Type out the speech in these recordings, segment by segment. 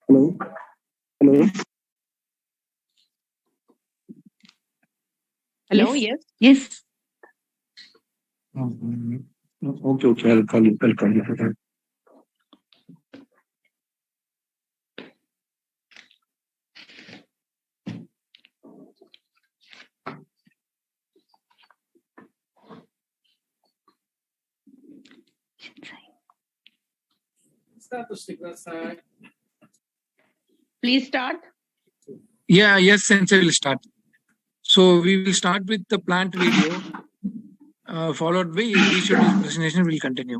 Hello. Hello. Hello. Yes. Yes. Okay. Okay. I'll call you. I'll call you. Please start. Yeah, yes, Sensei will start. So we will start with the plant video, followed by visual presentation will continue.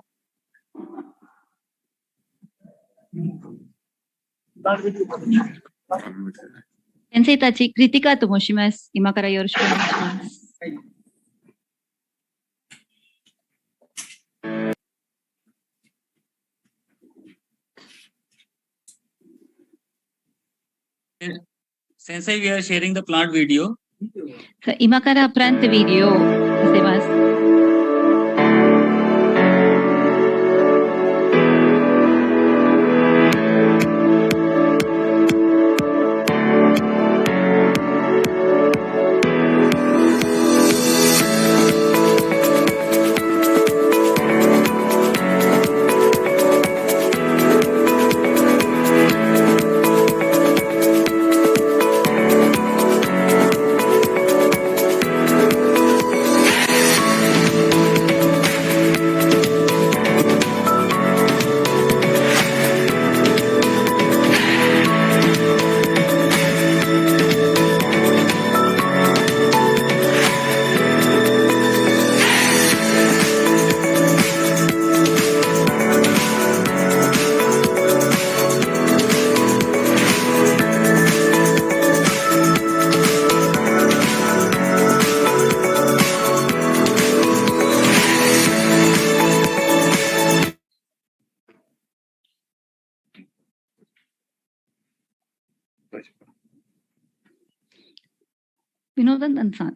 Sensei tachi, Kritika to moshimasu. Ima kara yoroshiku onegaishimasu. Sensei, we are sharing the plant video. So, ima kara plant video misemasu.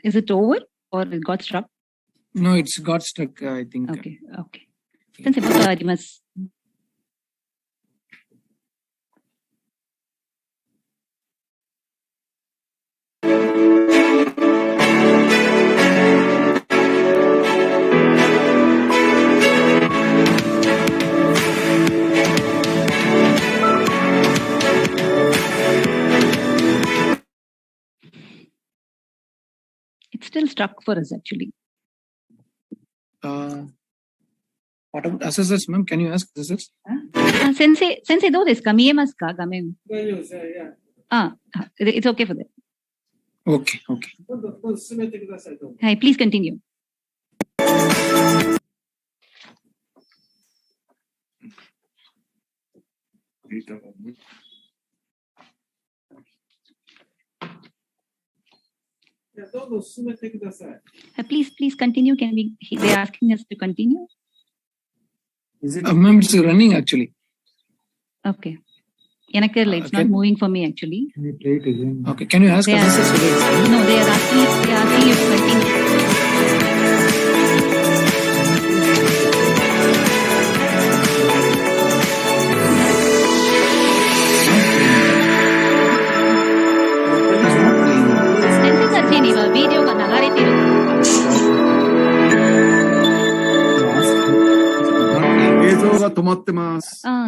Is it over or it got struck? No, it's got stuck, I think. Okay, okay. Sensei, moto arimasu. It's still stuck for us actually. What about assessors, ma'am? Can you ask assessors? Sensei, do desu ka? Miemasu ka? Gamen. It's okay for them. Okay, okay. Hi, please continue. Please continue. They're asking us to continue. Is it? Ma'am, it's running actually. Okay. It's not moving for me actually. Can you play it again? Okay. Can you ask assessors? No, they are asking you to continue.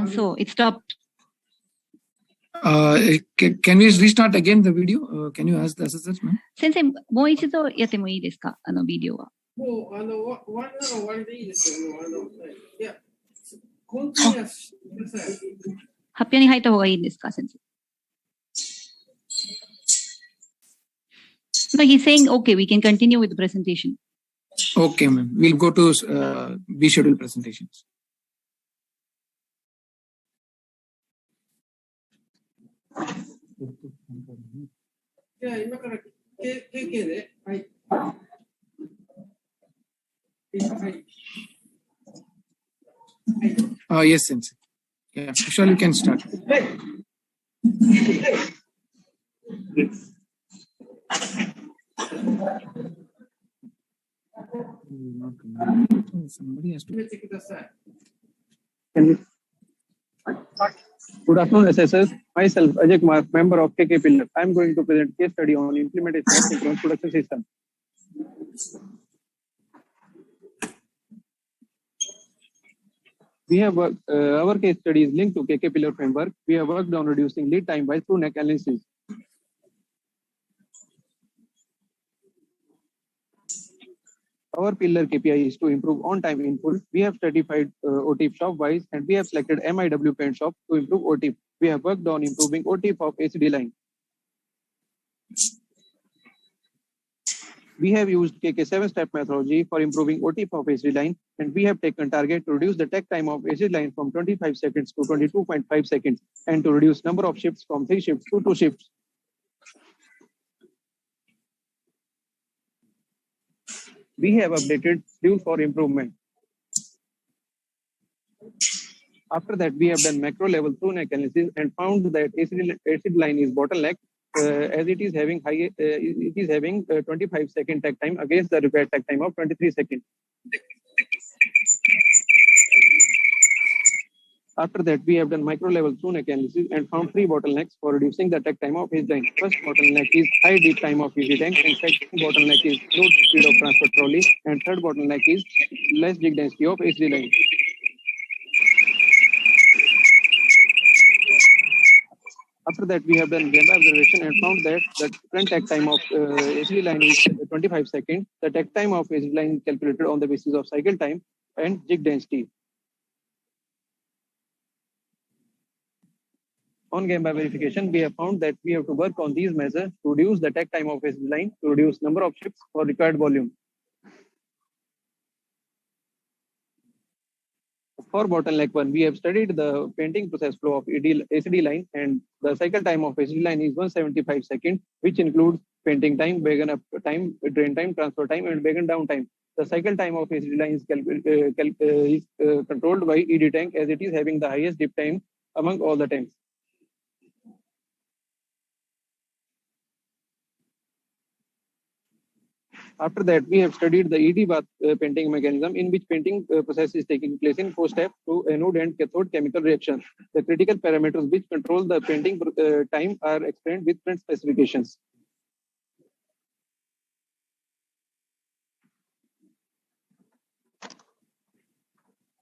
So it stopped. Can we restart again the video? Can you ask the assessors, ma'am? Sensei, もう一度やってもいいですか？ビデオは。もう終わりなら終わりでいいですよ。いや、コンティニュアスしてください。発表に入った方がいいですか、先生。No, he's saying, okay, we can continue with the presentation. Okay, ma'am. We'll go to B-schedule presentations. Yeah, 今から経験で、はい。Yes, Sensei. Yeah, sure, you can start. Somebody has to. Can you? Good afternoon, assessors. Myself, Ajay Kumar, member of KK Pillar. I am going to present case study on implementation of synchronous production system. We have worked, our case study is linked to KK Pillar framework. We have worked on reducing lead time by through neck analysis. Our pillar KPI is to improve on-time in full. We have certified OTIF shop-wise, and we have selected MIW paint shop to improve OTIF. We have worked on improving OTIF of ACD line. We have used KK 7-step methodology for improving OTIF of ACD line, and we have taken target to reduce the tech time of ACD line from 25 seconds to 22.5 seconds, and to reduce number of shifts from 3 shifts to 2 shifts. We have updated schedule for improvement. After that, we have done macro level through neck analysis and found that ACD line is bottleneck as it is having 25-second tech time against the required tech time of 23 seconds. After that, we have done micro level through neck analysis and found 3 bottlenecks for reducing the tech time of ACD line. First bottleneck is high deep time of ACD tank, and second bottleneck is low speed of transfer trolley, and third bottleneck is less jig density of ACD line. After that, we have done gamma observation and found that the current tech time of ACD line is 25 seconds. The tech time of ACD line is calculated on the basis of cycle time and jig density. On gamma verification, we have found that we have to work on these measures to reduce the tech time of ACD line, to reduce number of shifts for required volume. For bottleneck 1, we have studied the painting process flow of ACD line, and the cycle time of ACD line is 175 seconds, which includes painting time, wagon up time, drain time, transfer time, and wagon down time. The cycle time of ACD line is controlled by ED tank, as it is having the highest dip time among all the tanks. After that, we have studied the ED bath painting mechanism, in which painting process is taking place in 4 steps through anode and cathode chemical reaction. The critical parameters which control the painting time are explained with print specifications.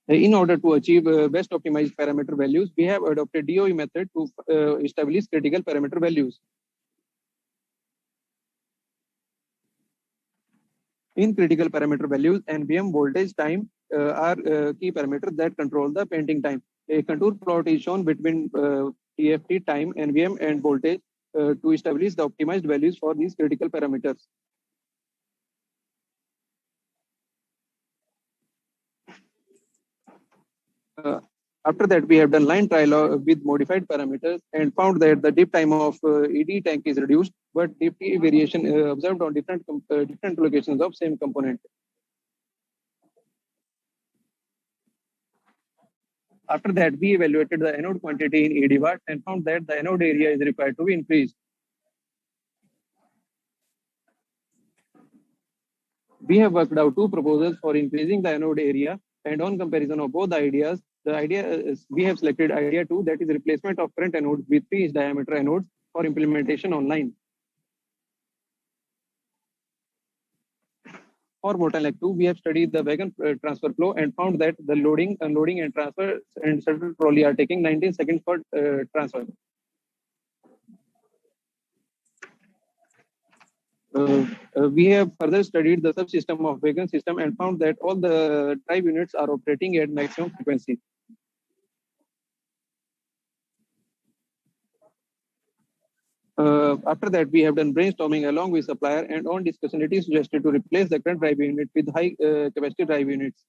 In order to achieve best optimized parameter values, we have adopted DOE method to establish critical parameter values. In critical parameter values, NBM, voltage, time are key parameters that control the painting time. A contour plot is shown between TFT, time, NVM, and voltage to establish the optimized values for these critical parameters. After that, we have done line trial with modified parameters and found that the dip time of ED tank is reduced, but dip variation observed on different locations of same component. After that, we evaluated the anode quantity in ED watt and found that the anode area is required to be increased. We have worked out 2 proposals for increasing the anode area, and on comparison of both the ideas, we have selected idea 2, that is replacement of current anode with 3-inch diameter anodes for implementation online. For bottleneck 2, we have studied the wagon transfer flow and found that the loading, unloading, and transfer and shuttle trolley are taking 19 seconds for transfer. We have further studied the subsystem of wagon system and found that all the drive units are operating at maximum frequency. After that, we have done brainstorming along with supplier, and on discussion, it is suggested to replace the current drive unit with high capacity drive units.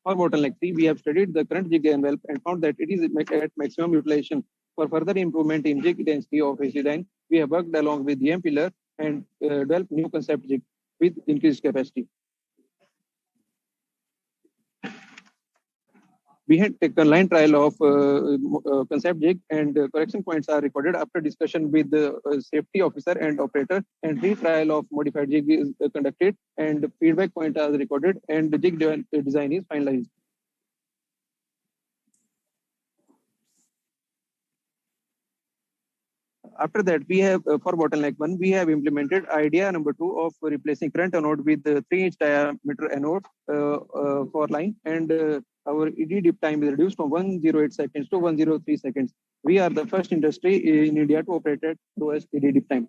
For bottleneck 3, we have studied the current jig envelope and found that it is at maximum utilization. For further improvement in jig density of ACD line, we have worked along with the pillar and developed new concept jig with increased capacity. We had taken line trial of concept jig, and correction points are recorded after discussion with the safety officer and operator, and retrial of modified jig is conducted, and feedback point are recorded, and the jig design is finalized. After that, we have for bottleneck 1, we have implemented idea number 2 of replacing current anode with the 3-inch diameter anode for line, and our ED dip time is reduced from 108 seconds to 103 seconds. We are the first industry in India to operate at lowest ED dip time.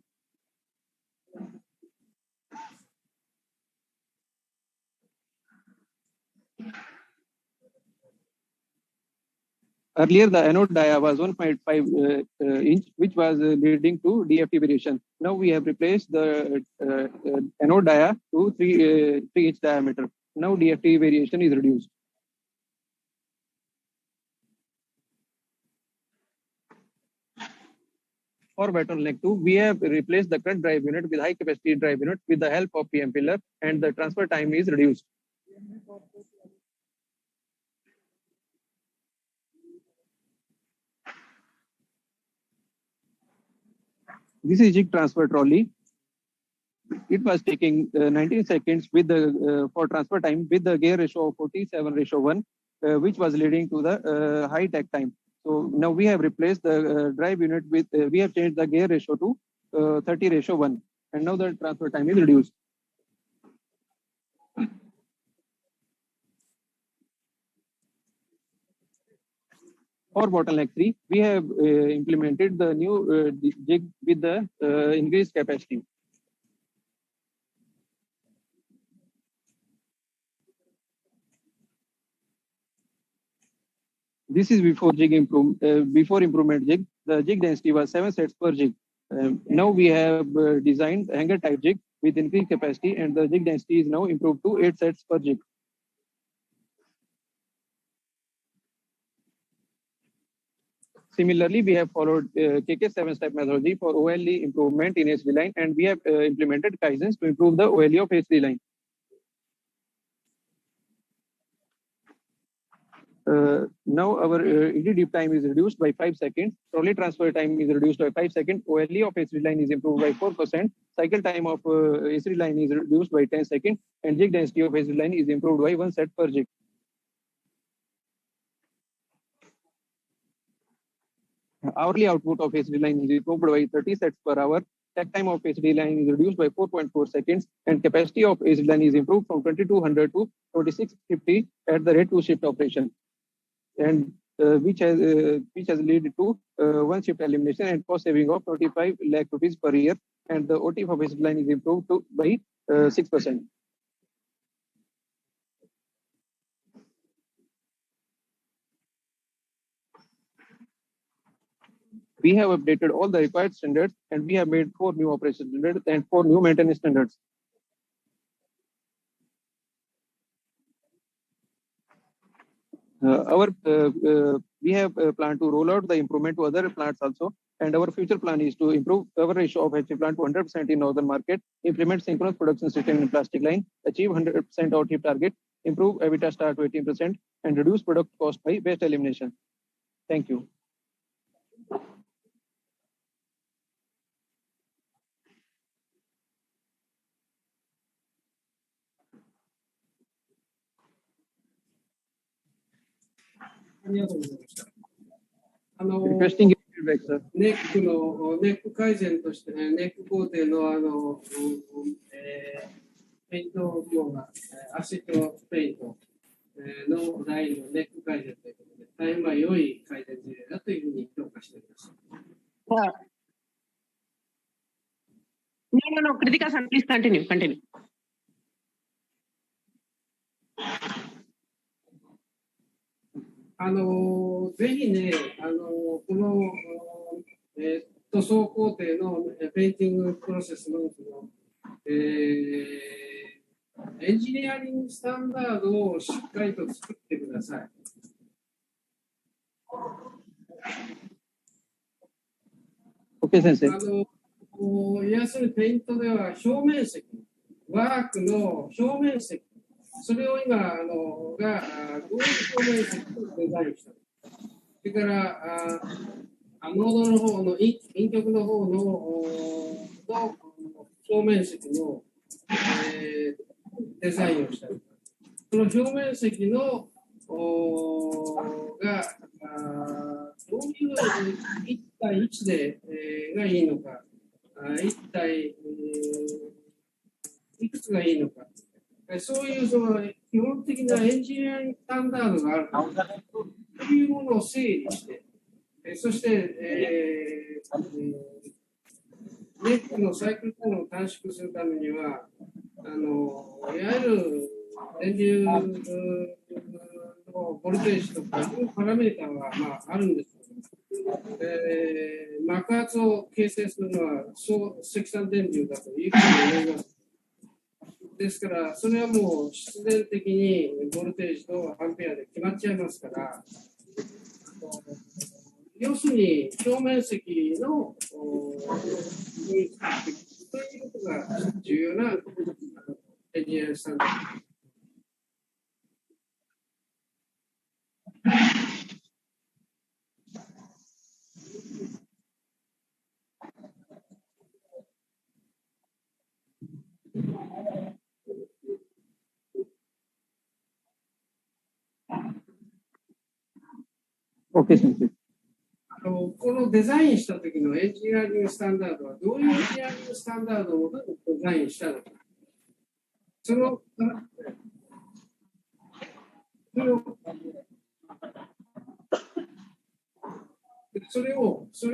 Earlier, the anode dia was 1.5 inch, which was leading to DFT variation. Now we have replaced the anode dia to 3-inch diameter. Now DFT variation is reduced. For bottleneck 2, we have replaced the current drive unit with high capacity drive unit with the help of PM pillar, and the transfer time is reduced. This is jig transfer trolley. It was taking 19 seconds with the for transfer time with the gear ratio of 47:1, which was leading to the high tech time. So now we have replaced the drive unit with, we have changed the gear ratio to 30:1, and now the transfer time is reduced. For bottleneck 3, we have implemented the new jig with the increased capacity. This is before improvement jig. The jig density was 7 sets per jig. Now we have designed hanger type jig with increased capacity, and the jig density is now improved to 8 sets per jig. Similarly, we have followed KK 7-step methodology for OLE improvement in HD line, and we have implemented Kaizens to improve the OLE of HD line. Now our ED dip time is reduced by 5 seconds. Trolley transfer time is reduced by 5 seconds. OLE of HD line is improved by 4%. Cycle time of HD line is reduced by 10 seconds, and jig density of HD line is improved by 1 set per jig. Hourly output of HD line is improved by 30 sets per hour. Takt time of HD line is reduced by 4.4 seconds, and capacity of HD line is improved from 2200 to 2650 at the rate 2 shift operation, and which has led to 1 shift elimination and cost saving of 35 lakh rupees per year, and the OT of HD line is improved by 6%. We have updated all the required standards, and we have made 4 new operation standards and 4 new maintenance standards. We have planned to roll out the improvement to other plants also, and our future plan is to improve cover ratio of HF plant to 100% in northern market, implement synchronous production system in plastic line, achieve 100% out-heap target, improve EBITDA star to 18%, and reduce product cost by waste elimination. Thank you. Requesting your feedback, sir. ネック改善としてね、ネック工程のペイント業が、アシッドペイントのラインのネック改善ということで、大変良い改善事例だというふうに評価しております。No, Kritika-san, please continue. ぜひね、この、塗装工程のペインティングプロセスの、エンジニアリングスタンダードをしっかりと作ってください。Okay, 先生。要するにペイントでは表面積、ワークの表面積、それを今、どういう表面積をデザインしたの。それから、ノードの方の、陰極の方の表面積の、デザインをしたり、その表面積のがどういう1対1で、がいいのか、1対、いくつがいいのか、そういうその基本的なエンジニアリングスタンダードがあるのか、そういうものを整理して、そして、ネットのサイクルタイムを短縮するためには、いわゆる電流のボルテージとか、そういうパラメーターはあるんですけど、爆発を形成するのは積算電流だというふうに思います。ですから、それはもう必然的にボルテージとアンペアで決まっちゃいますから、要するに表面積のそういうことが重要なエンジニアリングスタンダード。Okay, Sandeep. このデザインした時のエンジニアリングスタンダードはどういうエンジニアリングスタンダードをデザインしたのか。それ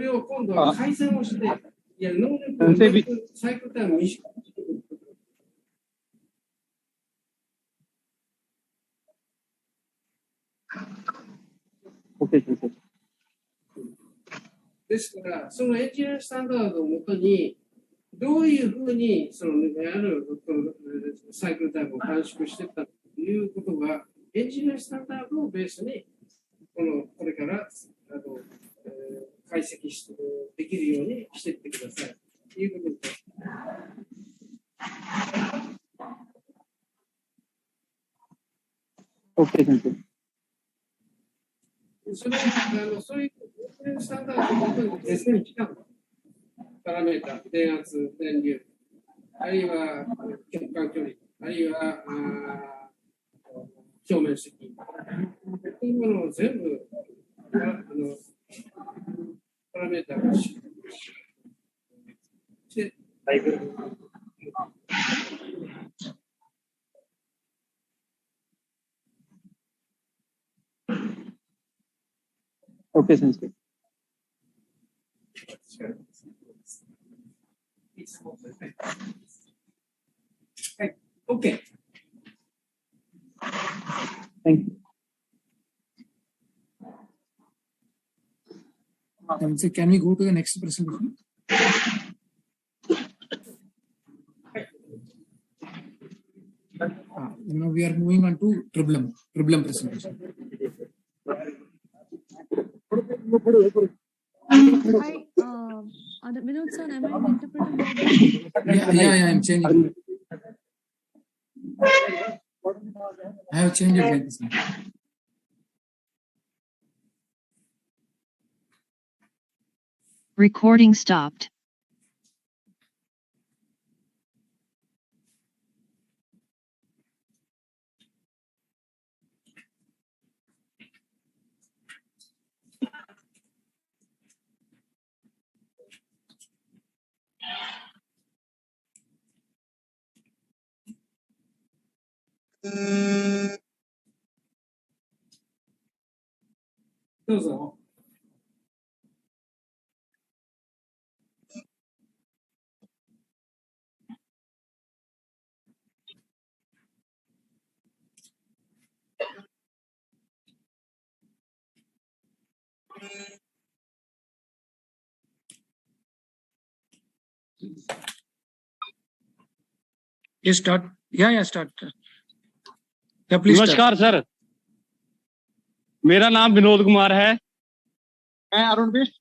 を今度は改善をして、いや、能力をサイクルタイムを短くしていく。Okay, Sandeep. ですから、そのエンジニアリングスタンダードをもとに、どういうふうにそのサイクルタイムを短縮していったということが、エンジニアリングスタンダードをベースに、これから解析できるようにしていってください。ということです。Okay, Sandeep. そういうスタンダードをもとにデザインしたパラメータ、電圧、電流、あるいは極間距離、あるいは表面積、というものを全部パラメータをして、Okay, Sandeep. Okay. Thank you. So can we go to the next presentation? Now we are moving on to problem presentation. Hi, Vinod sir, am I interpreting? Yeah, I'm changing. I have changed it like this. Recording stopped.どうぞ。Yes, start. Yeah, start. Yeah, please start. नमस्कार sir, मेरा नाम विनोद कुमार है। मैं अरुण बिष्ट।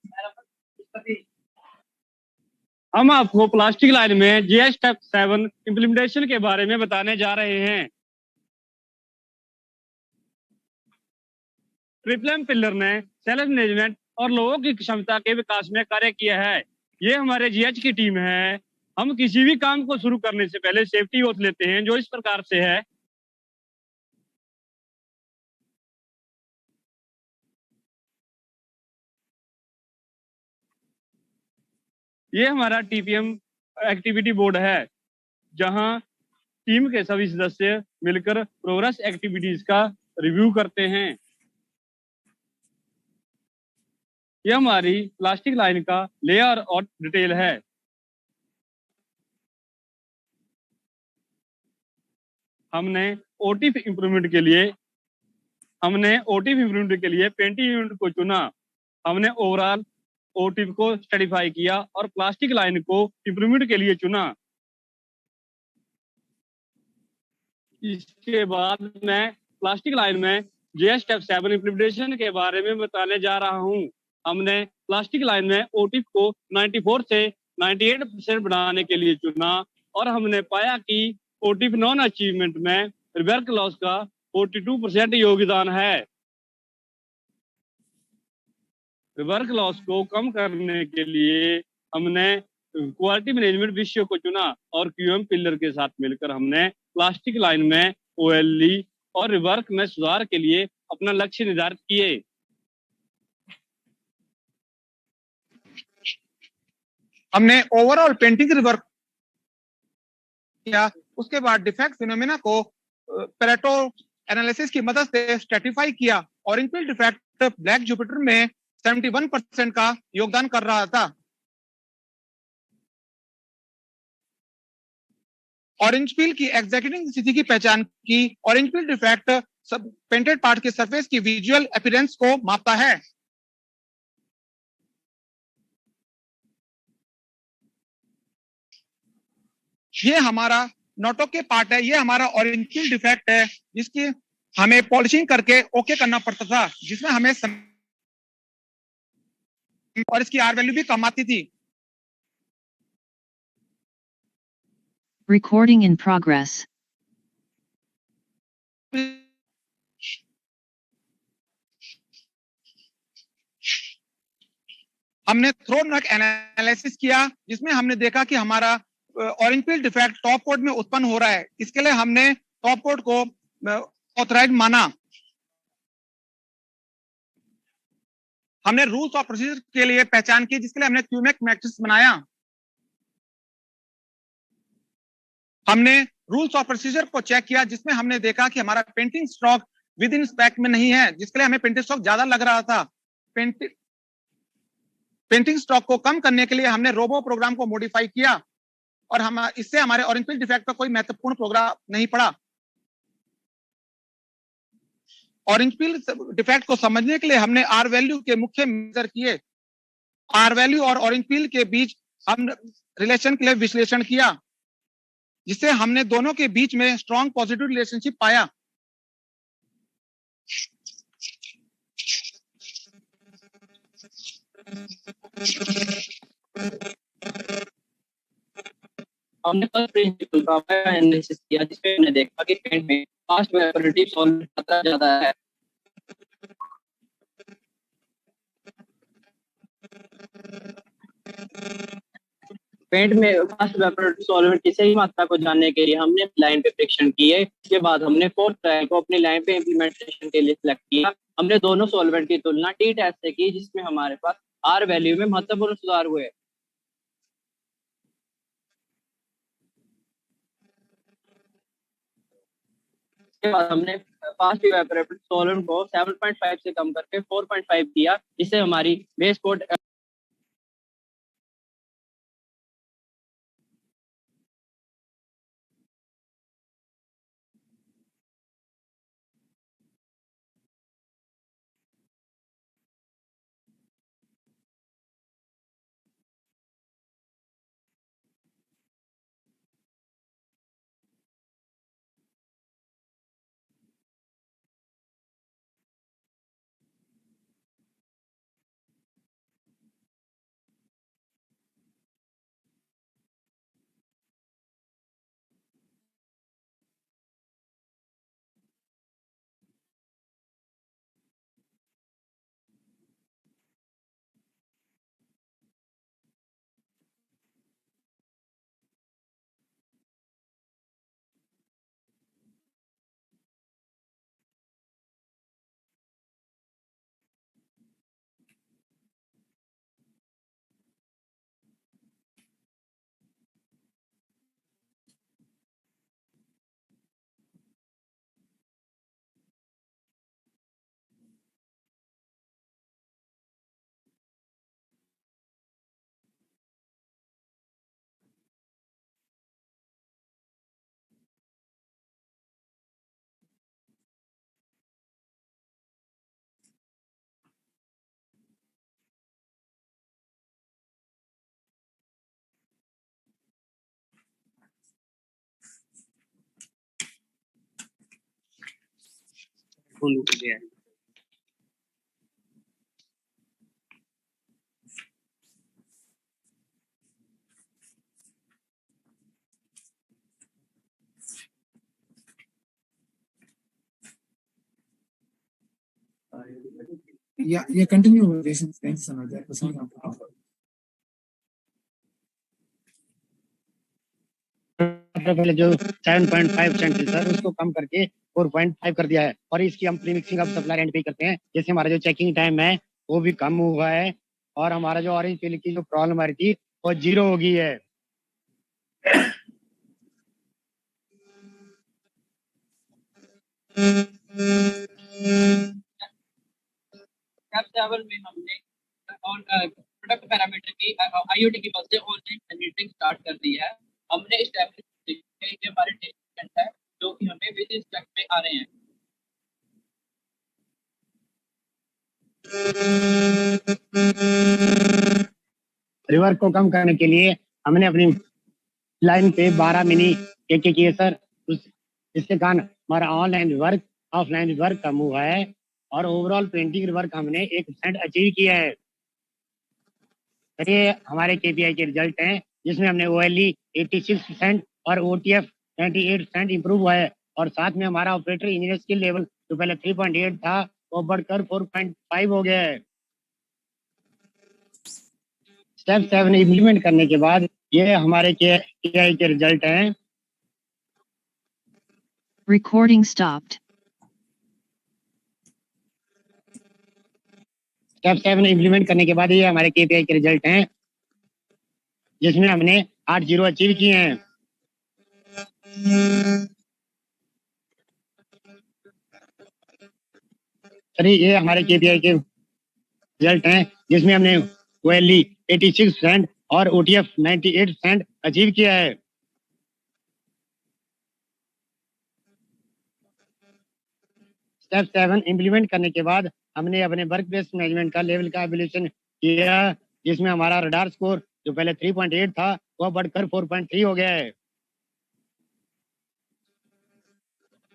हम आपको plastic line में GS step 7 implementation के बारे में बताने जा रहे हैं। ट्रिपल एम पिलर ने सेल्फ मैनेजमेंट और लोगों की क्षमता के विकास में कार्य किया है। ये हमारे जीएच की टीम है। हम किसी भी काम को शुरू करने से पहले सेफ्टी ओथ लेते हैं, जो इस प्रकार से है। ये हमारा टीपीएम एक्टिविटी बोर्ड है, जहां टीम के सभी सदस्य मिलकर प्रोग्रेस एक्टिविटीज का रिव्यू करते हैं। यह हमारी प्लास्टिक लाइन का लेयर और डिटेल है। हमने ओटीफ इंप्रूवमेंट के लिए पेंटिंग यूनिट को चुना। हमने ओवरऑल ओटीफ को सर्टिफाई किया और प्लास्टिक लाइन को इंप्रूवमेंट के लिए चुना। इसके बाद मैं प्लास्टिक लाइन में जीएस स्टेप 7 इम्प्लीमेंटेशन के बारे में बताने जा रहा हूं। हमने प्लास्टिक लाइन में ओटीफ को 94 से 98% बढ़ाने के लिए चुना और हमने पाया कि ओटीफ नॉन अचीवमेंट में वर्क लॉस का 42% योगदान है। वर्क लॉस को कम करने के लिए हमने क्वालिटी मैनेजमेंट विषय को चुना और क्यूएम पिलर के साथ मिलकर हमने प्लास्टिक लाइन में ओएलई और रिवर्क में सुधार के लिए अपना लक्ष्य निर्धारित किए। हमने ओवरऑल पेंटिंग रिवर्क किया। उसके बाद डिफेक्ट फिनोमेना को पेरेटो एनालिसिस की मदद से स्ट्रेटिफाई किया। Orange peel defect black Jupiter में 71% का योगदान कर रहा था। ऑरेंज पील की एग्जीक्यूटिंग स्थिति की पहचान की। ऑरेंज पील डिफेक्ट सब पेंटेड पार्ट के सरफेस की विजुअल अपीयरेंस को मापता है। ये हमारा नोटो के पार्ट है। ये हमारा ऑरेंज पील डिफेक्ट है, जिसकी हमें पॉलिशिंग करके ओके करना पड़ता था, जिसमें हमें और इसकी आर वैल्यू भी कम आती थी। Recording in progress. हमने थ्रो नॉक एनालिसिस किया, जिसमें हमने देखा कि हमारा orange peel defect top coat में उत्पन्न हो रहा है। इसके लिए हमने टॉप कोट को ऑथराइज्ड माना। हमने रूल्स और प्रोसीजर के लिए पहचान की, जिसके लिए हमने क्यूमेक मैट्रिक्स बनाया। हमने रूल्स और प्रोसीजर को चेक किया, जिसमें हमने देखा कि हमारा painting stock within spec में नहीं है, जिसके लिए हमें पेंटिंग स्टॉक ज्यादा लग रहा था। पेंटिंग स्टॉक को कम करने के लिए हमने रोबो प्रोग्राम को मॉडिफाई किया और हम इससे हमारे ऑरेंज पील डिफेक्ट पर कोई महत्वपूर्ण प्रोग्राम नहीं पड़ा। ऑरेंज पील डिफेक्ट को समझने के लिए हमने आर वैल्यू के मुख्य मेजर किए। आर वैल्यू और ऑरेंज पील के बीच हम रिलेशन के लिए विश्लेषण किया, जिससे हमने दोनों के बीच में स्ट्रॉन्ग पॉजिटिव रिलेशनशिप पाया। हमने फर्स्ट प्रिंसिपल का एनालिसिस किया, जिसमें हमने देखा कि पेंट में फास्ट वेपोरेटिव सॉल्वेंट खतरा ज्यादा है। पेंट में फास्ट वेपोरेटिव सॉल्वेंट की सही मात्रा को जानने के लिए हमने लाइन पे परीक्षण किए। इसके बाद हमने फोर्थ ट्रायल को अपनी लाइन पे इम्प्लीमेंटेशन के लिए सिलेक्ट किया। हमने दोनों सॉल्वेंट की तुलना टी टेस्ट से की, जिसमें हमारे पास आर वैल्यू में महत्वपूर्ण सुधार हुए। इसके बाद हमने फास्ट इवेपोरेटिव सॉल्वेंट को 7.5 से कम करके 4.5 किया, जिससे हमारी बेस कोट फोन रुक गया है। Yeah, continue. Thanks, Sandeep. पहले जो 7.5% थी सर उसको कम करके 4.5 कर दिया है और इसकी हम प्रीमिक्सिंग अब सप्लाई एंड पे करते हैं। जैसे हमारा जो चेकिंग टाइम है वो भी कम हुआ है और हमारा जो ऑरेंज पील की जो प्रॉब्लम आ रही थी वो 0 हो गई है। स्टेप 7 में हमने प्रोडक्ट पैरामीटर की आईओटी की मदद से ऑनलाइन एडिटिंग स्टार्ट कर दी है। हमने एस्टैब्लिश किया कि हमारे डेटा है जो कि हमें विद इन स्टेप में आ रहे हैं। रिवर्क को कम करने के लिए हमने अपनी लाइन पे 12 मिनी के किए सर। इसके कारण हमारा ऑनलाइन वर्क ऑफलाइन वर्क कम हुआ है और ओवरऑल पेंटिंग वर्क हमने 1% अचीव किया है। ये हमारे केपीआई के रिजल्ट हैं जिसमें हमने OLE 86% और OTF 98% इंप्रूव हुआ है और साथ में हमारा ऑपरेटर इंजीनियर स्किल लेवल जो पहले 3.8 था वो बढ़कर 4.5 हो गया है। स्टेप 7 इम्प्लीमेंट करने के बाद ये हमारे केपीआई के रिजल्ट हैं। Recording stopped. स्टेप 7 इम्प्लीमेंट करने के बाद ये हमारे केपीआई के रिजल्ट हैं जिसमें हमने 8.0 अचीव किए हैं। सही ये हमारे केपीआई के रिजल्ट हैं जिसमें हमने OLE 86% और OTF 98% अचीव किया है। स्टेप 7 इम्प्लीमेंट करने के बाद हमने अपने वर्क बेस्ड मैनेजमेंट का लेवल का एवोल्यूशन किया जिसमें हमारा रडार स्कोर जो पहले 3.8 था वह बढ़कर 4.3 हो गया है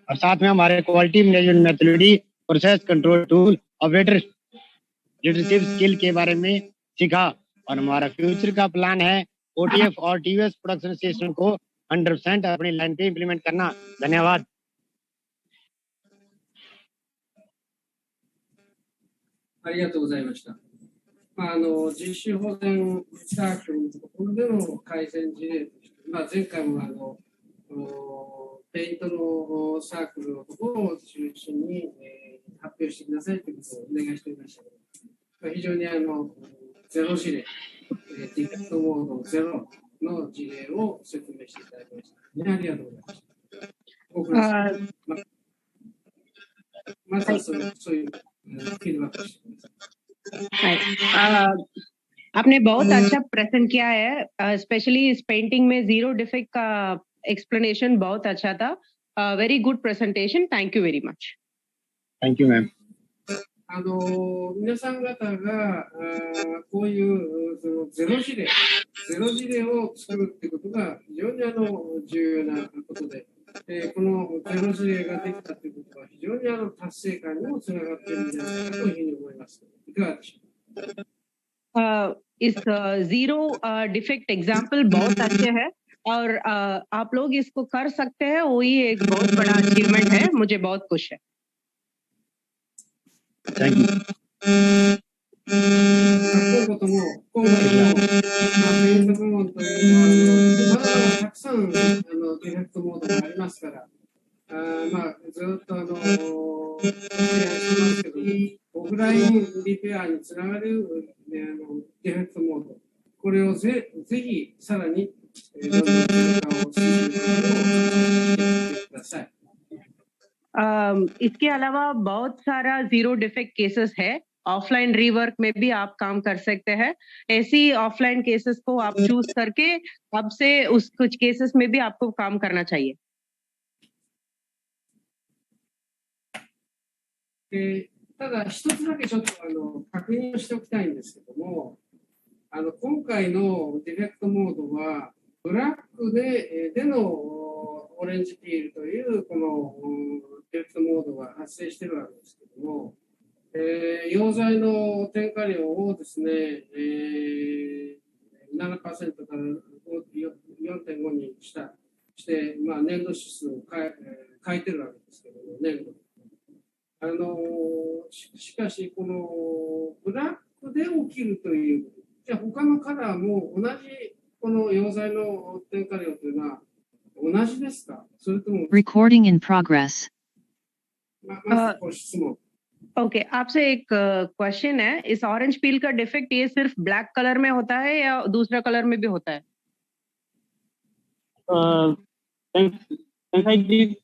और साथ में हमारे quality management methodology process control tool operator leadership skill के बारे में सीखा और हमारा फ्यूचर का प्लान है OTF और TVS प्रोडक्शन सिस्टम को 100% अपनी लाइन पे इम्प्लीमेंट करना। धन्यवाद। ありがとうございました。実施保全サークルのところでの改善事例として、前回もペイントのサークルのところを中心に、発表してくださいということをお願いしておりましたけど、非常にゼロ事例、ディフェクトモードゼロの事例を説明していただきました。ありがとうございました。僕まずはそういうआपने बहुत अच्छा प्रेजेंट किया है। स्पेशली इस पेंटिंग में 0 डिफेक्ट का एक्सप्लेनेशन बहुत अच्छा था। Very good presentation. Thank you very much. Thank you मैम।皆さん方がこういうそのゼロ事例を作るってことが非常に重要なことで。このゼロ事例ができたということは非常に達成感にもつながっているんじゃないかというふうに思います。いかがでしょう。इस 0 defect example बहुत अच्छे है और आप लोग इसको कर सकते हैं, वही एक बहुत बड़ा अचीवमेंट है। मुझे बहुत खुश है। Thank you. 今後ともペイント部門というのはまだまだたくさんディフェクトモードがありますから、ずっと提案してますけど、オフラインリペアにつながるディフェクトモード、これをぜひさらにどんどん追加を進めてください。इसके अलावा बहुत सारा 0 डिफेक्ट केसेस है। ऑफलाइन रीवर्क में भी आप काम कर सकते हैं। ऐसी ऑफलाइन केसेस को आप चूज करके अब से उस कुछ केसेस में भी आपको काम करना चाहिए। ただ一つだけちょっと確認をしておきたいんですけども、今回のディフェクトモードはブラックでのオレンジピールというこのディレクトモードが発生しているわけですけども、溶剤の添加量をですね、7% から 4.5 にして、まあ、粘土指数を変えてるわけですけども、粘土。しかし、このブラックで起きるという、じゃあ他のカラーも同じこの溶剤の添加量というのは同じですか？それとも Recording in progress. まずご質問。ओके आपसे एक क्वेश्चन है, इस ऑरेंज पील का डिफेक्ट ये सिर्फ ब्लैक कलर में होता है या दूसरा कलर में भी होता है? Defect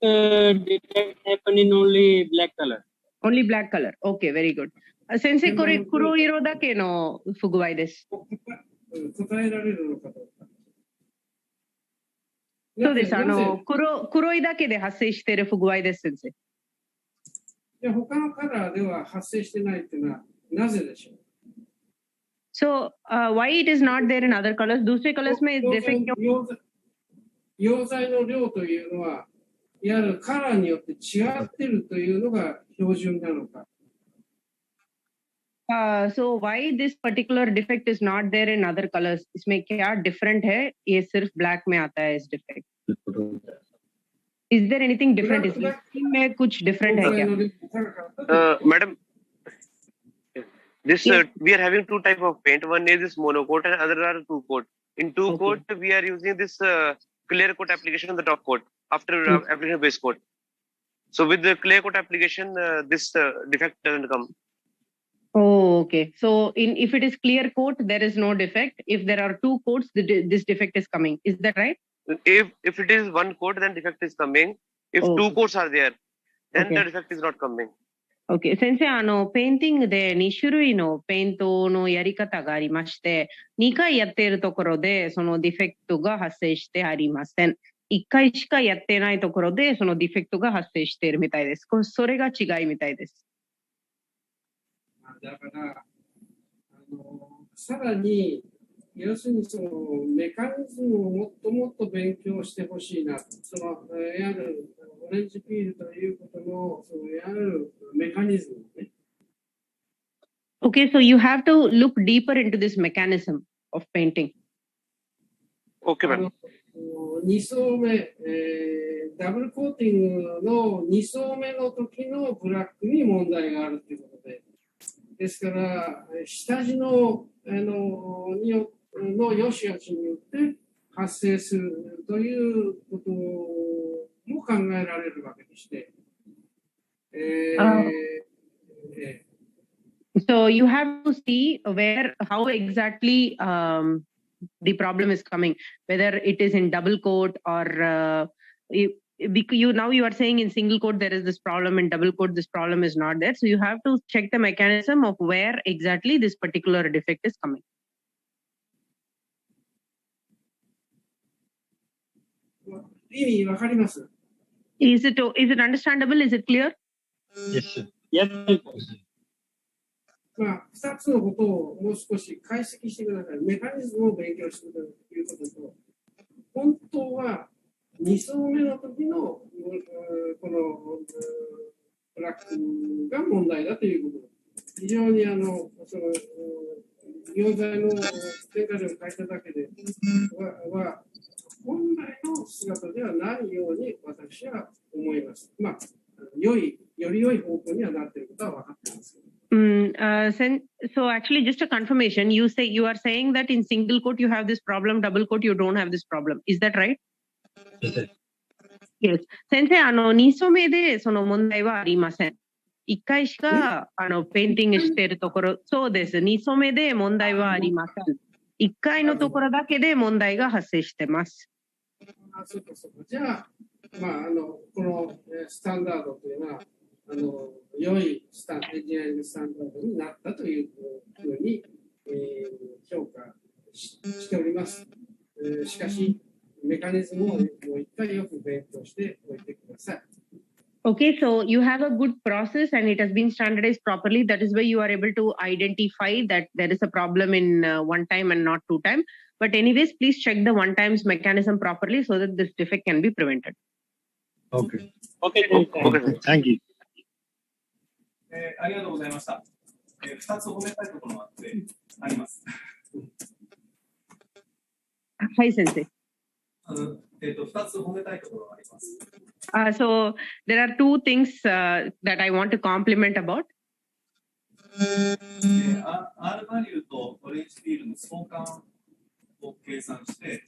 happen in only black color. Only black color. Okay, very good. Sensei, kuroiro dake no fuguwai desu. 答えられるのかどうか。そうです。黒いだけで発生している不具合です、先生。いや、他のカラーでは発生してないっていうのはなぜでしょう？ So, why it is not there in other colors? दूसरे colors में defect क्यों? 溶剤の量というのは、いわゆるカラーによって違っているというのが標準なのか。So why this particular defect is not there in other colors? इसमें क्या different है? ये सिर्फ black में आता है इस defect. Is there anything different? इसमें कुछ different है क्या? Madam, this we are having two type of paint. One is this monocoat and other are two coat. In two coat, we are using this clear coat application on the top coat after application base coat. So with the clear coat application, this defect doesn't come. Oh, okay. So if it is clear coat, there is no defect. If there are two coats, this defect is coming. Is that right? If it is one coat, then defect is coming. If two coats are there, then the defect is not coming. Okay. 先生、ペインティングで2種類のペイントのやり方がありまして、2回やっているところでそのディフェクトが発生してありません。1回しかやっていないところでそのディフェクトが発生しているみたいです。それが違いみたいです。だから、さらに、要するにそのメカニズムをもっと勉強してほしいな。そのいわゆるオレンジピールということの、そのいわゆるメカニズムね。Okay, so you have to look deeper into this mechanism of painting. Okay, ma'am. 2層目、ダブルコーティングの2層目の時のブラックに問題があるということで。ですから、下地の良し悪しによって発生するということも考えられるわけでして。So you have to see how exactly the problem is coming, whether it is in double coat or now you are saying in single coat there is this problem, in double coat this problem is not there. So you have to check the mechanism of where exactly this particular defect is coming. Is it understandable? Is it clear? Yes, sir. Yes. まあ、2つのことをもう少し解析してください。メカニズムを勉強してくださいということと、本当は2層目の時のこのブラックが問題だということ。非常にその溶剤の添加量を変えただけでは本来の姿ではないように私は思います。まあ、より良い方向にはなっていることは分かっています。So actually, just a confirmation. You are saying that in single coat you have this problem, double coat you don't have this problem. Is that right? Yes. Yes. 先生、2層目でその問題はありません。1回しかペインティングしているところ、そうです。2層目で問題はありません。1回のところだけで問題が発生しています。そうか。じゃあ、まあ、このスタンダードというのは、良いエンジニアリングスタンダードになったというふうに、評価しております。しかし、メカニズムをもう一回よく勉強しておいてください。Okay, so you have a good process and it has been standardized properly. That is why you are able to identify that there is a problem in one time and not two time. But anyways, please check the one times mechanism properly so that this defect can be prevented. Okay. Okay. Okay, sir. Thank you. ありがとうございました。2つ褒めたいところがあります。Hi, Sensei. 2つ褒めたいところがあります。So there are two things that I want to compliment about. R バリューとオレンジピールの相関を計算して、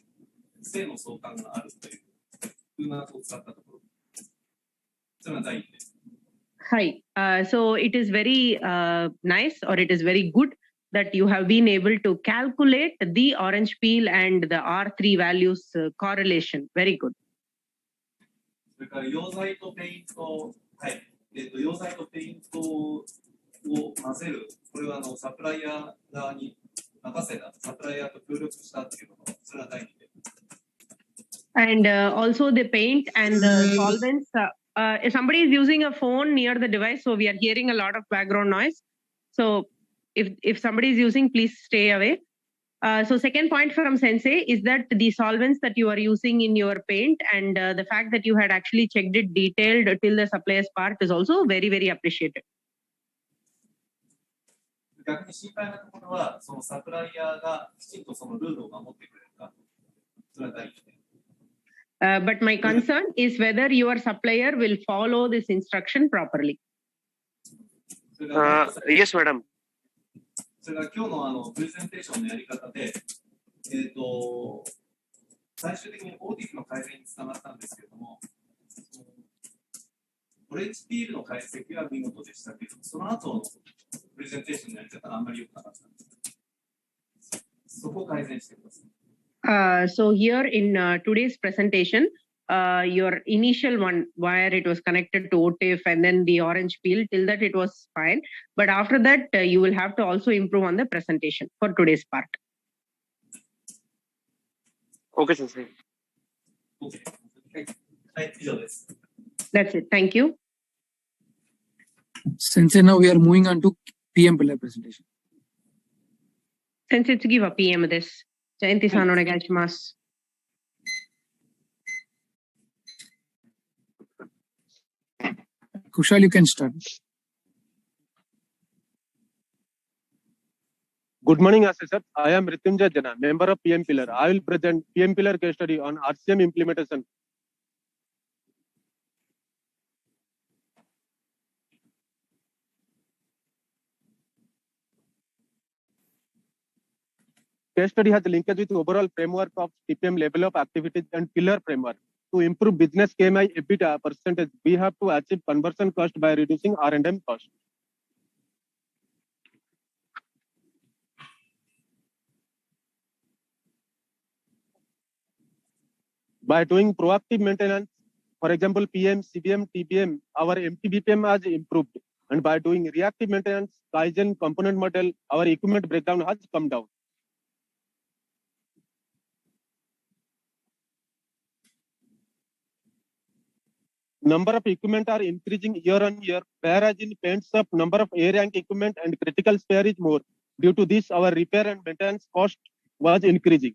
正の相関があるという風なを使ったところ。それが第一です。Hi. So it is very nice, or it is very good that you have been able to calculate the orange peel and the R3 values correlation. Very good. それから溶剤とペイント、はい。溶剤とペイントを混ぜる。これはサプライヤー側に任せた。サプライヤーと協力したっていうこと。それは第二で。And also the paint and the solvents. If somebody is using a phone near the device, so we are hearing a lot of background noise. So if somebody is using, please stay away. So second point from Sensei is that the solvents that you are using in your paint and the fact that you had actually checked it detailed till the supplier's part is also very, very appreciated. 逆に心配なところは、そのサプライヤーがきちんとそのルールを守ってくれるか。それは第一で。But my concern is whether your supplier will follow this instruction properly. Yes, madam. それから今日のプレゼンテーションのやり方で、最終的にオーディフの改善につながったんですけれども、オレンジピールの解析は見事でしたけど、その後のプレゼンテーションのやり方があんまり良くなかったんです。そこを改善してください。So here in today's presentation, your initial one where it was connected to OTIF and then the orange peel, till that it was fine. But after that, you will have to also improve on the presentation for today's part. Okay, Sensei. Okay. That's it. Thank you. Sensei, now we are moving on to PM pillar presentation. Sensei, give a PM this. Jayanti-san, onegaishimasu. Kushal, you can start. Good morning, Assessor. I am Rityunjay Jana, member of PM Pillar. I will present PM Pillar case study on RCM implementation. Case study has linkage with overall framework of TPM level of activities and pillar framework. To improve business KMI EBITDA percentage, we have to achieve conversion cost by reducing R&M cost. By doing proactive maintenance, for example, PM, CBM, TBM, our MTBPM has improved. And by doing reactive maintenance, Kaizen component model, our equipment breakdown has come down. Number of equipment are increasing year on year, whereas in paint shop, number of A rank equipment and critical spare is more. Due to this, our repair and maintenance cost was increasing.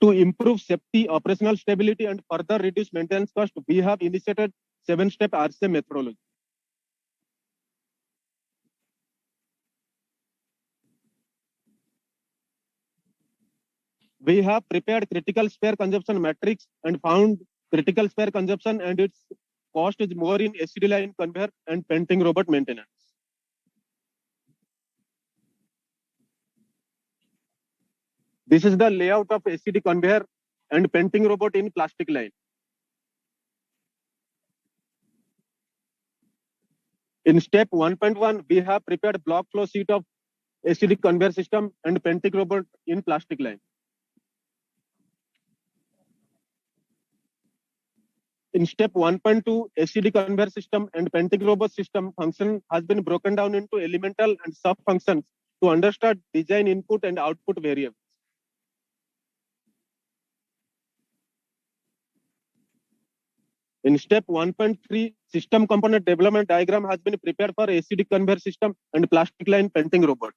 To improve safety, operational stability, and further reduce maintenance cost, we have initiated 7-step RCM methodology. We have prepared critical spare consumption matrix and found critical spare consumption and its cost is more in SCD line conveyor and painting robot maintenance. This is the layout of SCD conveyor and painting robot in plastic line. In step 1.1, we have prepared block flow sheet of SCD conveyor system and painting robot in plastic line. In step 1.2, SCD conveyor system and painting robot system function has been broken down into elemental and sub-functions to understand design input and output variables. In step 1.3, system component development diagram has been prepared for SCD conveyor system and plastic line painting robot.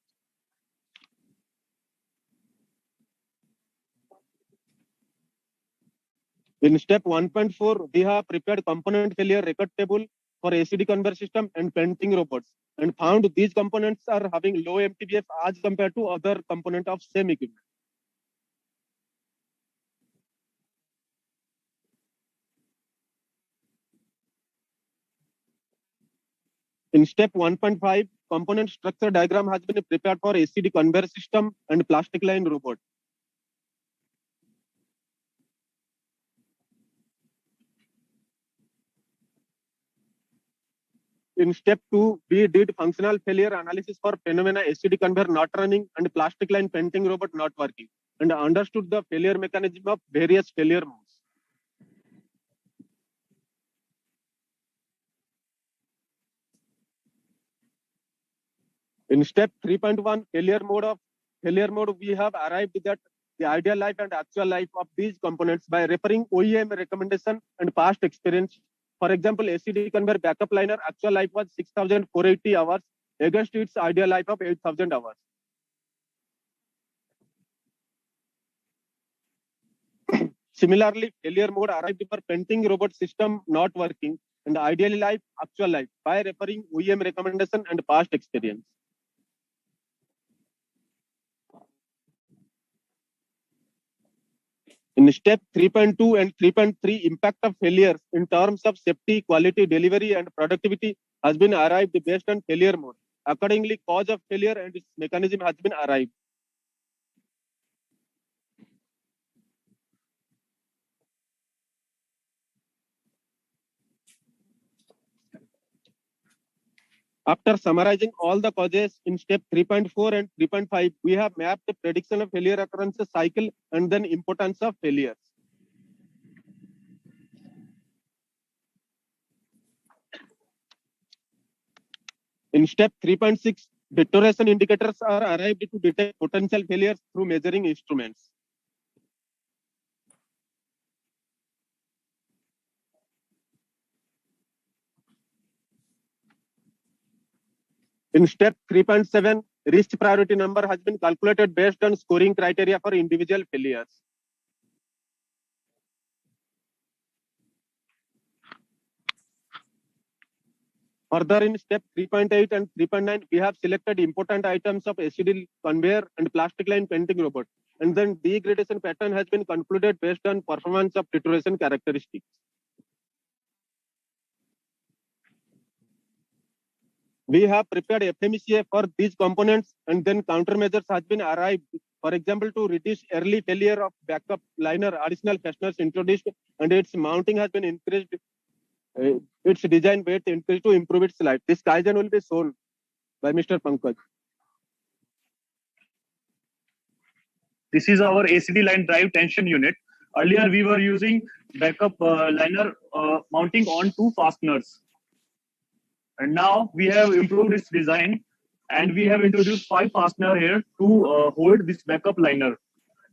In step 1.4, we have prepared component failure record table for ACD conveyor system and painting robots and found these components are having low MTBF as compared to other component of same equipment. In step 1.5, component structure diagram has been prepared for ACD conveyor system and plastic line robot. In step 2, we did functional failure analysis for phenomena ACD conveyor not running and plastic line painting robot not working and understood the failure mechanism of various failure modes. In step 3.1, failure mode, we have arrived at the ideal life and actual life of these components by referring OEM recommendation and past experience. For example, ACD conveyor backup liner actual life was 6,480 hours against its ideal life of 8,000 hours. Similarly, failure mode arrived for painting robot system not working and ideal life, actual life by referring OEM recommendation and past experience. In step 3.2 and 3.3, impact of failures in terms of safety, quality, delivery, and productivity has been arrived based on failure mode. Accordingly, cause of failure and its mechanism has been arrived. After summarizing all the causes in step 3.4 and 3.5, we have mapped the prediction of failure occurrences cycle and then importance of failures. In step 3.6, deterioration indicators are arrived to detect potential failures through measuring instruments. In step 3.7, risk priority number has been calculated based on scoring criteria for individual failures. Further, in step 3.8 and 3.9, we have selected important items of ACD conveyor and plastic line painting robot, and then degradation pattern has been concluded based on performance of deterioration characteristics. We have prepared FMECA for these components and then countermeasures has been arrived. For example, to reduce early failure of backup liner, additional fasteners introduced and its mounting has been increased. Its design weight increased to improve its life. This Kaizen will be shown by Mr. Pankaj. This is our ACD line drive tension unit. Earlier, we were using backup liner mounting on two fasteners. And now we have improved its design and we have introduced 5 fasteners here to hold this backup liner.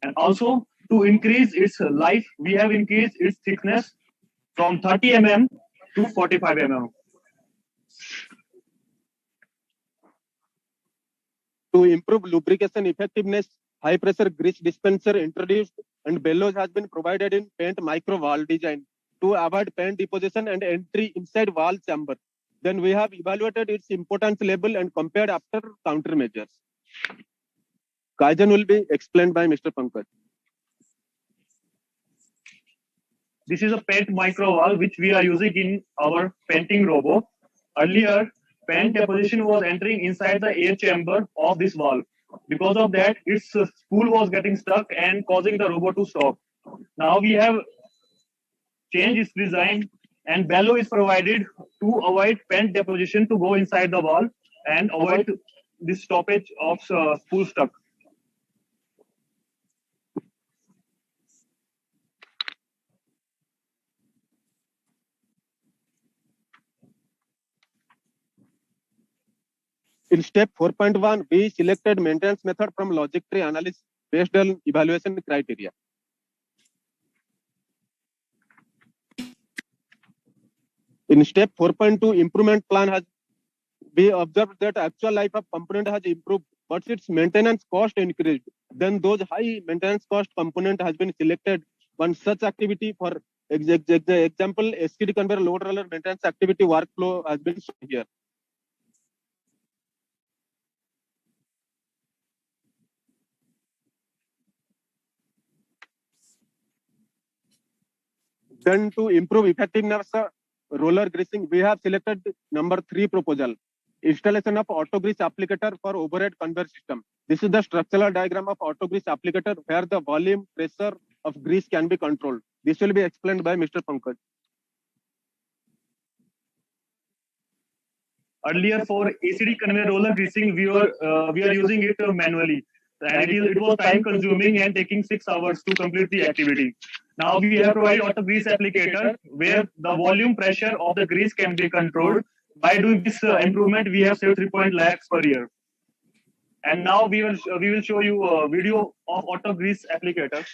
And also to increase its life, we have increased its thickness from 30 mm to 45 mm. To improve lubrication effectiveness, high pressure grease dispenser introduced and bellows has been provided in paint micro valve design to avoid paint deposition and entry inside valve chamber. Then we have evaluated its importance level and compared after countermeasures. Kaizen will be explained by Mr. Pankaj. This is a paint micro valve which we are using in our painting robot. Earlier, paint deposition was entering inside the air chamber of this valve. Because of that, its spool was getting stuck and causing the robot to stop. Now we have changed its design and bellow is provided to avoid paint deposition to go inside the valve and avoid this stoppage of spool stuck. In step 4.1, we selected maintenance method from logic tree analysis based on evaluation criteria. In step 4.2, improvement plan has we observed that actual life of component has improved, but its maintenance cost increased. Then those high maintenance cost component has been selected. One such activity for Example, SCD conveyor load roller maintenance activity workflow has been shown here. Then to improve effectiveness of roller greasing, we have selected number 3 proposal. Installation of auto grease applicator for overhead conveyor system. This is the structural diagram of auto grease applicator where the volume pressure of grease can be controlled. This will be explained by Mr. Pankaj. Earlier for ACD conveyor roller greasing, we are using it manually, and it was time consuming and taking 6 hours to complete the activity. Now we have provided auto grease applicator where the volume pressure of the grease can be controlled. By doing this improvement, we have saved 3 lakhs per year. And now we will show you a video of auto grease applicator.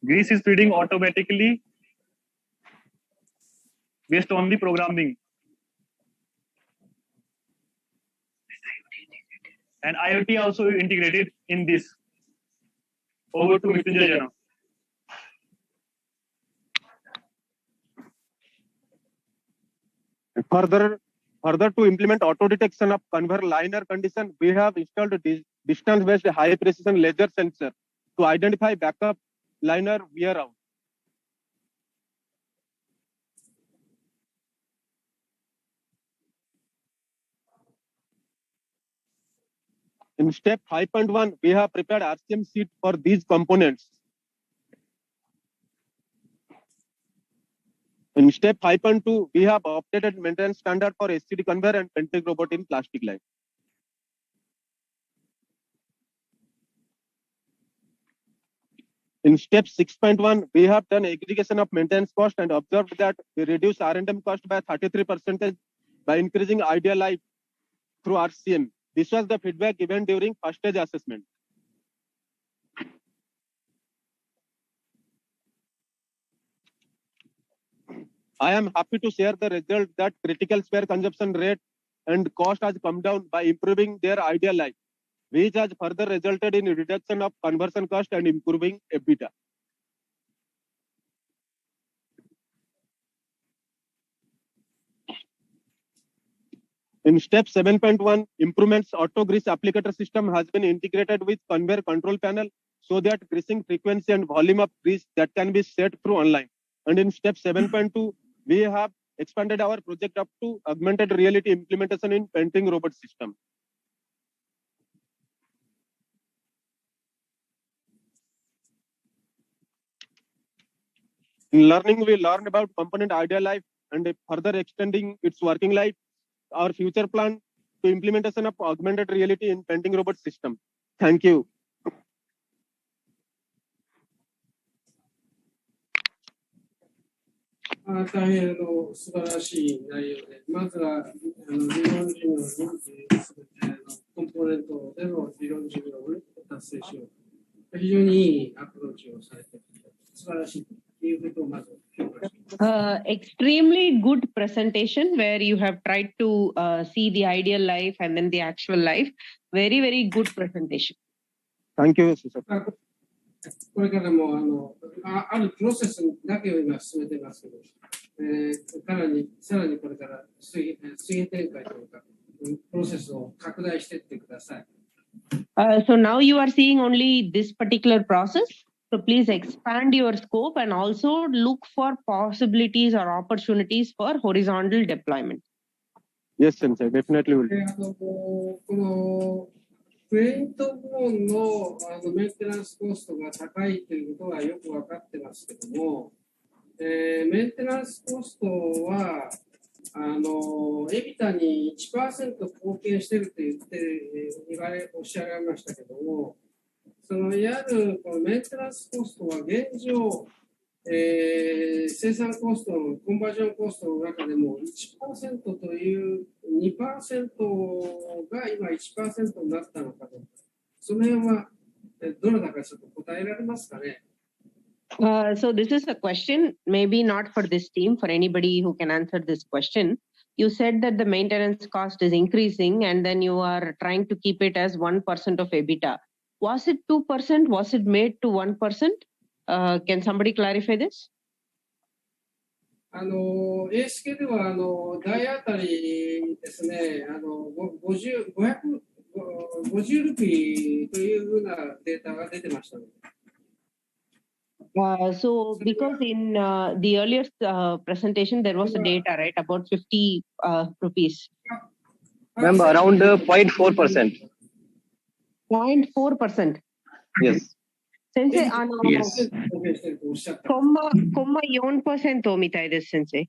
Grease is feeding automatically based on the programming. And IoT also integrated in this. Over to Mr. Jana. Further to implement auto detection of conveyor liner condition, we have installed a distance-based high precision laser sensor to identify backup liner wear out. In step 5.1, we have prepared RCM sheet for these components. In step 5.2, we have updated maintenance standard for SCD conveyor and penting robot in plastic line. In step 6.1, we have done aggregation of maintenance cost and observed that we reduce R&M cost by 33% by increasing idea life through RCM. This was the feedback given during first stage assessment. I am happy to share the result that critical spare consumption rate and cost has come down by improving their idea life, which has further resulted in reduction of conversion cost and improving EBITDA. In step 7.1, improvements auto grease applicator system has been integrated with conveyor control panel so that greasing frequency and volume of grease that can be set through online. And in step 7.2, we have expanded our project up to augmented reality implementation in penting robot system. In learning, we learned about component idea life and further extending its working life. Our future plan to implementation of augmented reality in penting robot system. Thank you. 大変素晴らしい内容で、まずは理論授業にコンポーネントでの理論授業を達成しよう。非常にいいアプローチをされて、素晴らしいということをまず評価します。Extremely good presentation where you have tried to see the ideal life and then the actual life. Very, very good presentation. Thank you, Sir. これからもあるプロセスだけを今進めていますけど、さらにこれから水平展開というか、プロセスを拡大していってください。So now you are seeing only this particular process. So please expand your scope and also look for possibilities or opportunities for horizontal deployment. Yes, Sensei, definitely will. このペイント部門のメンテナンスコストが高いということはよく分かってますけども、メンテナンスコストはエビタに 1% 貢献しているとおっしゃられましたけども、そのいわゆるこのメンテナンスコストは現状、生産コストのコンバージョンコストの中でも 1% という 2% が今 1% になったのかと、その辺はどなたかちょっと答えられますかね。So this is a question, maybe not for this team, for anybody who can answer this question. You said that the maintenance cost is increasing and then you are trying to keep it as 1% of EBITDA. Was it 2%? Was it made to 1%? Can somebody clarify this? 英式では台当たりですね、550ルピーというふうなデータが出てましたね。So because in the earlier presentation there was a data, right, about 50 rupees. Ma'am, around 0.4%. 0.4%. Yes. Sensei, Yes. 4% みたいです、先生。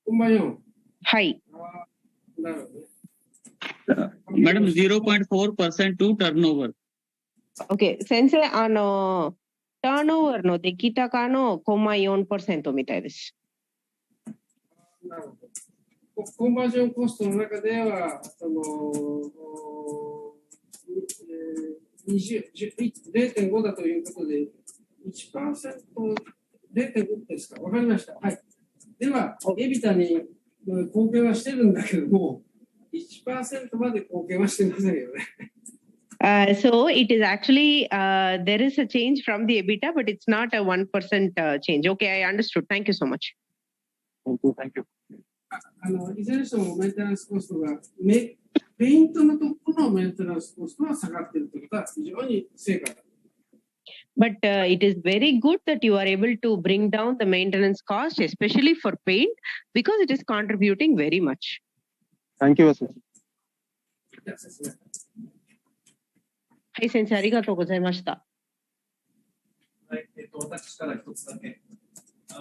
4? はい。Madam, 0.4% to turnover. Okay, 先生、turnover の出来高の 0.4% みたいです。なるほど。コンバージョンコストの中では、0.5 だということで、1%、0.5 ですか。わかりました。はい。では、エビタに貢献はしてるんだけども、1% まで貢献はしてませんよね。So it is actually, there is a change from the EBITDA, but it's not a 1% change. Okay, I understood. Thank you so much. Thank you. いずれにしてもメンテナンスコストが、ペイントのところのメンテナンスコストは下がっているということは非常に成果だ。But it is very good that you are able to bring down the maintenance cost, especially for paint, because it is contributing very much. Thank you, sir. はい、先生、ありがとうございました。はい、私から一つだけ。プ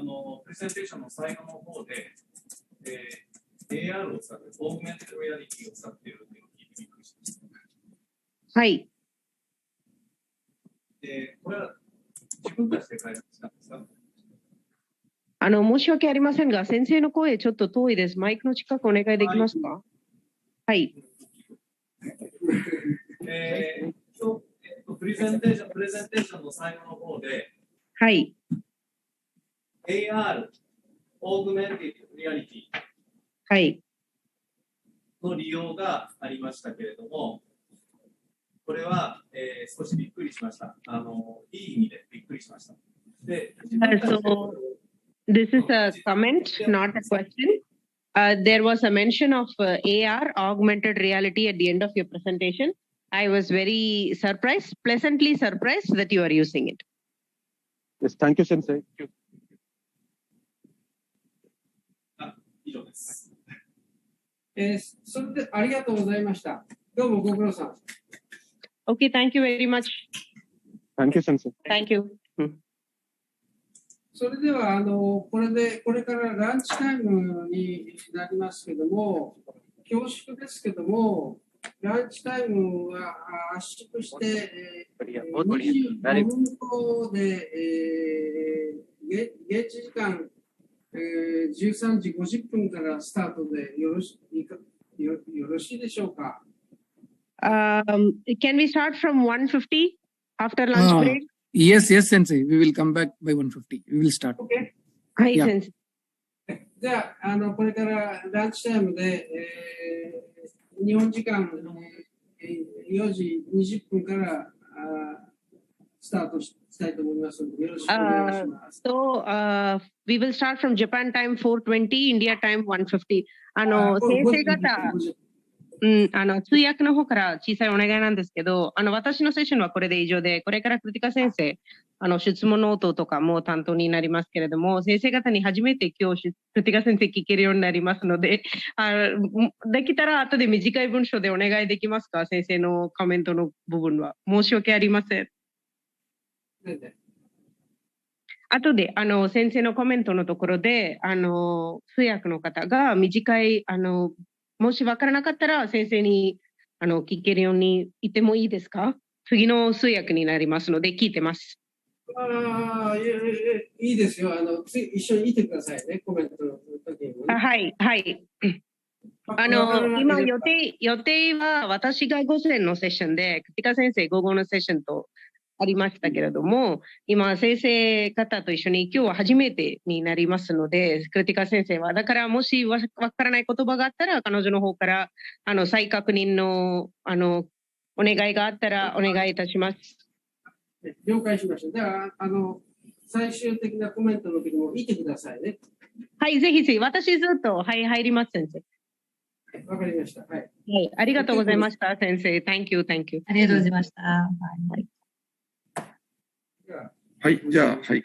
レゼンテーションの最後の方で、AR を使って、オーグメンテッドリアリティを使っているというのを聞いてびっくりしました。はい。これは自分たちで開発したんですか？申し訳ありませんが、先生の声ちょっと遠いです。マイクの近くお願いできますか？はい。プレゼンテーションの最後の方で、はい。AR、オーグメンテッドリアリティはいの利用がありましたけれども、これは、少しびっくりしました。いい意味でびっくりしました。で、So, this is a comment, not a question. There was a mention of AR, augmented reality, at the end of your presentation. I was very surprised, pleasantly surprised that you are using it. Yes, thank you, Sensei. 以上です。それでありがとうございました。どうもご苦労さん。Okay, thank you very much. Thank you, Sensei. Thank you. それではこれからランチタイムになりますけども、恐縮ですけども、ランチタイムは圧縮して、25分後で、現地時間、13時50分からスタートでよろしいでしょうか。Can we start from 1:50 after lunch break? Yes, Sensei. We will come back by 1:50. We will start. Okay. はい、先生。じゃあ、これからランチタイムで、日本時間4時20分からスタートしたいと思いますので、よろしくお願いします。So, we will start from Japan time 4:20, India time 1:50. 先生方、通訳の方から小さいお願いなんですけど、私のセッションはこれで以上で、これからクリティカ先生、質問ノートとかも担当になりますけれども、先生方に初めて今日、クリティカ先生聞けるようになりますので、できたら後で短い文章でお願いできますか？先生のコメントの部分は。申し訳ありません。後で、先生のコメントのところで、通訳の方が短い、もし分からなかったら先生に聞けるように言ってもいいですか？次の通訳になりますので聞いてます。いいですよ。一緒にいてくださいね、コメントの時にも、ね。はい、はい。今予定は私が午前のセッションで、クリティカ先生午後のセッションとありましたけれども、今先生方と一緒に今日は初めてになりますので、クリティカ先生は、だからもしわからない言葉があったら、彼女の方から再確認のおお願いがあったらお願いいたします。了解しました。じゃあ、最終的なコメントの時もいてくださいね。はい、ぜひぜひ、私ずっと、はい、入ります、先生。わかりました。はい。はい、ありがとうございました、先生。Thank you, thank you. ありがとうございました。はい。はい、じゃあ、はい。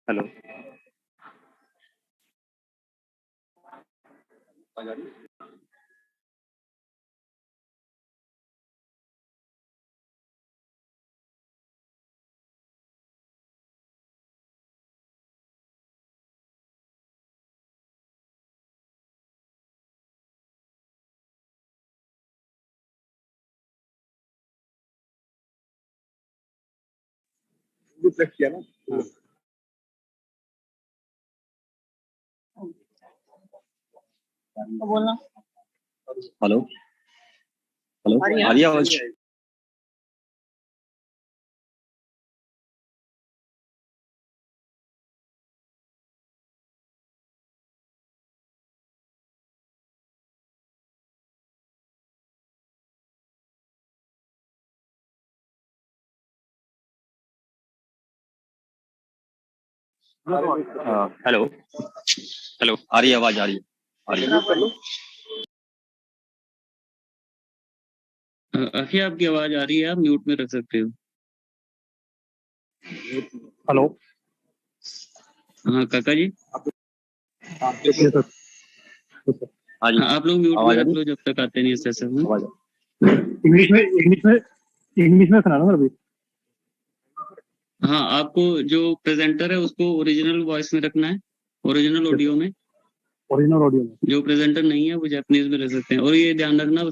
hello reflect किया ना। बोलना hello hello आ रही है आवाज? Hello hello आ रही है आवाज? आ रही है। अखी आपकी आवाज आ रही है, आप म्यूट में रख सकते हो। हेलो हाँ काका जी, हाँ जी हाँ आप लोग म्यूट में आवाज आ रख रही लो जब तक आते नहीं सेशन में। आवाज इंग्लिश में सुना ना अभी। हाँ आपको जो प्रेजेंटर है उसको ओरिजिनल वॉइस में रखना है, ओरिजिनल ऑडियो में। ओरिजिनल ऑडियो में जो प्रेजेंटर नहीं है वो जापानीज में रख सकते हैं। और ये ध्यान रखना